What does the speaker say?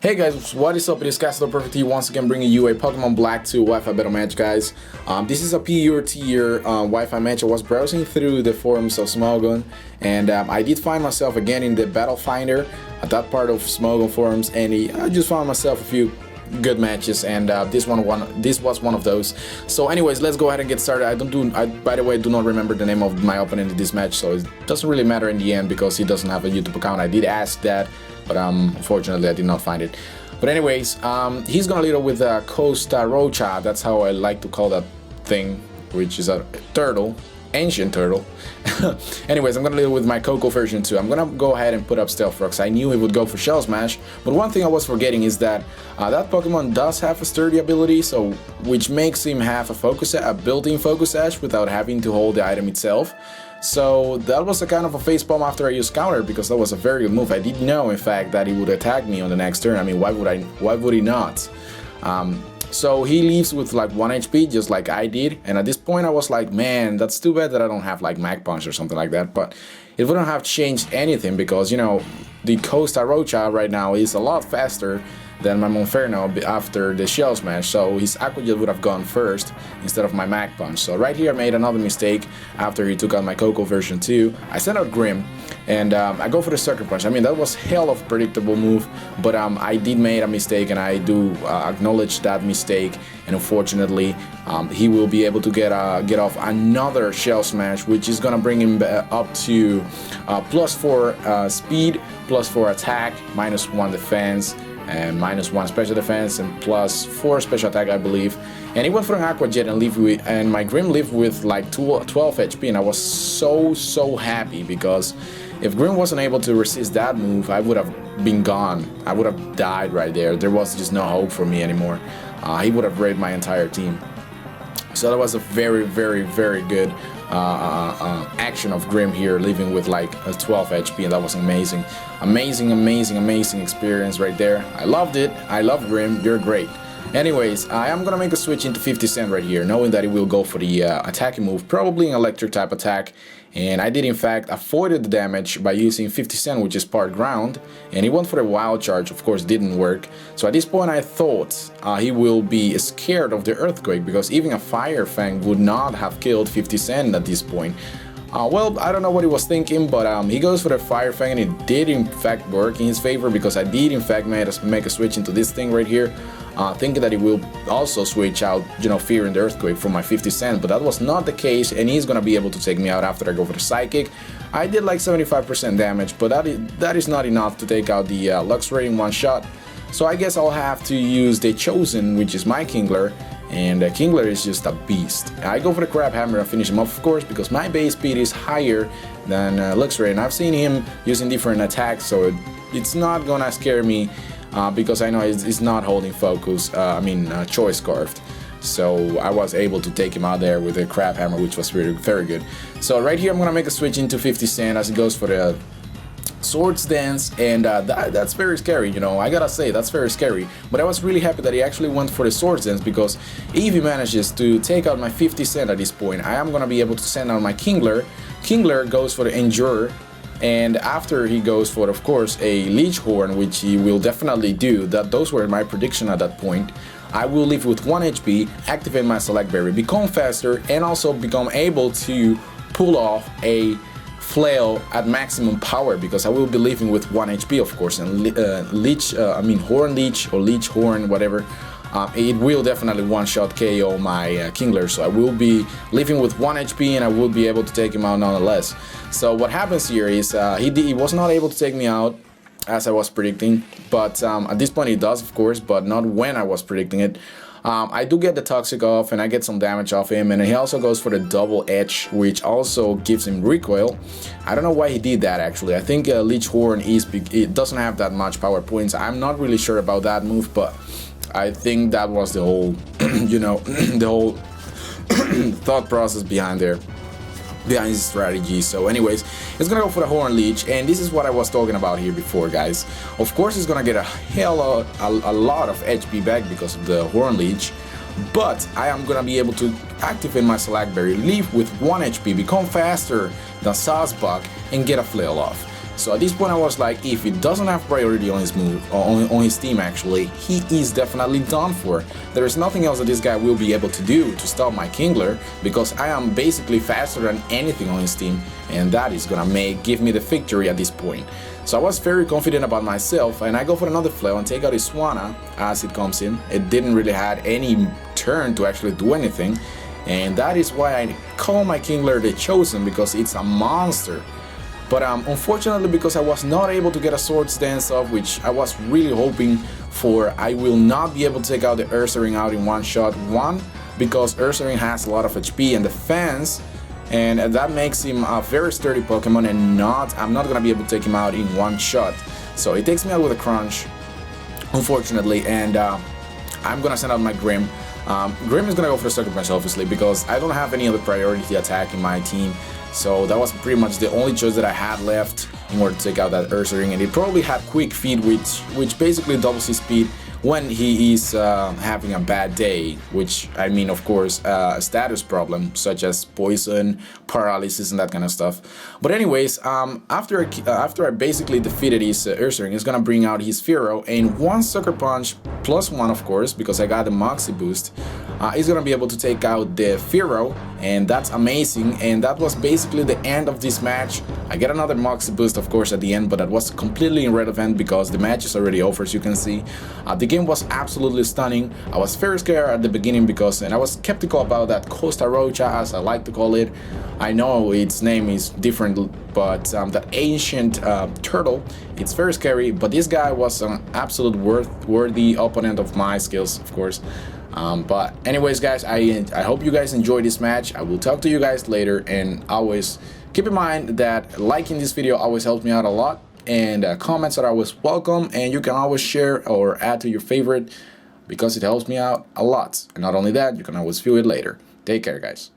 Hey guys, what is up? It is Castle Perfect here once again bringing you a Pokemon Black 2 Wi-Fi battle match, guys. This is a pure tier Wi-Fi match. I was browsing through the forums of Smogon, and I did find myself again in the Battle Finder at that part of Smogon forums, and I just found myself a few good matches, and this was one of those. So anyways, let's go ahead and get started. I by the way do not remember the name of my opponent in this match, so it doesn't really matter in the end because he doesn't have a YouTube account. I did ask that, but unfortunately I did not find it. But anyways, he's gonna lead up with a Costa Rocha. That's how I like to call that thing, which is a turtle, ancient turtle. Anyways, I'm gonna lead with my Coco version 2. I'm gonna go ahead and put up Stealth Rocks. I knew he would go for Shell Smash, but one thing I was forgetting is that that Pokemon does have a sturdy ability, so which makes him have a built-in Focus Sash without having to hold the item itself. So that was a kind of a facepalm after I used counter, because that was a very good move. I didn't know, in fact, that he would attack me on the next turn. I mean, why would he not? So he leaves with like 1 HP, just like I did, and at this point I was like, man, that's too bad that I don't have like Mag Punch or something like that, but it wouldn't have changed anything because, you know, the Costa Rocha right now is a lot faster than my Monferno after the Shell Smash, so his Aqua Jet would have gone first instead of my Mag Punch. So right here I made another mistake after he took out my Coco version 2. I sent out Grim, and I go for the Sucker Punch. I mean, that was hell of a predictable move, but I did make a mistake, and I do acknowledge that mistake, and unfortunately he will be able to get off another Shell Smash, which is gonna bring him up to +4 speed, +4 attack, -1 defense, and -1 special defense, and +4 special attack, I believe. And he went for an Aqua Jet and my Grim lived with like 12 HP, and I was so happy because if Grim wasn't able to resist that move, I would have been gone. I would have died right there. There was just no hope for me anymore. He would have raped my entire team. So that was a very good action of Grim here, leaving with like a 12 HP, and that was amazing experience right there. I loved it. I love Grim. You're great. Anyways, I am gonna make a switch into 50 Cent right here, knowing that he will go for the attacking move, probably an electric type attack. And I did in fact avoided the damage by using 50 Cent, which is part ground, and he went for the wild charge. Of course didn't work. So at this point I thought he will be scared of the earthquake, because even a Fire Fang would not have killed 50 Cent at this point. Well, I don't know what he was thinking, but he goes for the Fire Fang, and it did in fact work in his favor, because I did in fact make a switch into this thing right here, thinking that he will also switch out, you know, Fear and the Earthquake from my 50 Cent, but that was not the case, and he's gonna be able to take me out after I go for the Psychic. I did like 75% damage, but that is not enough to take out the Lux Rating one shot, so I guess I'll have to use the Chosen, which is my Kingler. And Kingler is just a beast. I go for the Crab Hammer and finish him off, of course, because my base speed is higher than Luxray, and I've seen him using different attacks, so it's not gonna scare me because I know it's not holding focus, Choice Scarfed. So I was able to take him out there with the Crab Hammer, which was really very good. So right here I'm gonna make a switch into 50 Cent as he goes for the Swords Dance, and that's very scary, you know, I gotta say, that's very scary. But I was really happy that he actually went for the Swords Dance, because if he manages to take out my 50 Cent at this point, I am gonna be able to send out my Kingler. Kingler goes for the Endure, and after he goes for, of course, a Leech Horn, which he will definitely do, those were my prediction at that point. I will leave with 1 HP, activate my Select Berry, become faster, and also become able to pull off a Flail at maximum power, because I will be leaving with 1 HP, of course, and Horn Leech or Leech Horn, whatever. It will definitely one-shot KO my Kingler, so I will be leaving with 1 HP, and I will be able to take him out nonetheless. So what happens here is he was not able to take me out as I was predicting, but at this point he does, of course, but not when I was predicting it. I do get the Toxic off, and I get some damage off him, and he also goes for the Double Edge, which also gives him recoil. I don't know why he did that, actually. I think Leech Horn it doesn't have that much power points. I'm not really sure about that move, but I think that was the whole, you know, the whole thought process behind his strategy. So anyways, it's gonna go for the Horn Leech, and this is what I was talking about here before, guys. Of course he's gonna get a lot of HP back because of the Horn Leech, but I am gonna be able to activate my Select Berry, leave with 1 HP, become faster than Sasbach, and get a Flail off. So at this point I was like, if he doesn't have priority on his move, on his team actually, he is definitely done for. There is nothing else that this guy will be able to do to stop my Kingler, because I am basically faster than anything on his team, and that is gonna give me the victory at this point. So I was very confident about myself, and I go for another flail and take out his Swanna as it comes in. It didn't really have any turn to actually do anything, and that is why I call my Kingler the Chosen, because it's a monster. But unfortunately, because I was not able to get a Swords Dance off, which I was really hoping for, I will not be able to take out the Ursaring out in one shot. One, because Ursaring has a lot of HP and defense, and that makes him a very sturdy Pokemon, and I'm not gonna be able to take him out in one shot. So it takes me out with a crunch, unfortunately, and I'm gonna send out my Grim. Grim is gonna go for the Sucker Punch, obviously, because I don't have any other priority attack in my team. So that was pretty much the only choice that I had left in order to take out that Ursaring, and it probably had Quick Feet, which basically doubles his speed when he is having a bad day, which I mean, of course, a status problem such as poison, paralysis, and that kind of stuff. But anyways, after I basically defeated his Ursaring, he's gonna bring out his Fearow, and one Sucker Punch +1, of course, because I got the Moxie boost. He's gonna be able to take out the Fearow, and that's amazing. And that was basically the end of this match. I get another Moxie boost, of course, at the end, but that was completely irrelevant because the match is already over, as you can see. The game was absolutely stunning. I was very scared at the beginning and I was skeptical about that Costa Rocha, as I like to call it. I know its name is different, but that ancient turtle, it's very scary. But this guy was an absolute worthy opponent of my skills, of course. But anyways, guys, I hope you guys enjoyed this match. I will talk to you guys later, and always keep in mind that liking this video always helps me out a lot, and comments are always welcome, and you can always share or add to your favorite because it helps me out a lot. And not only that, you can always view it later. Take care, guys.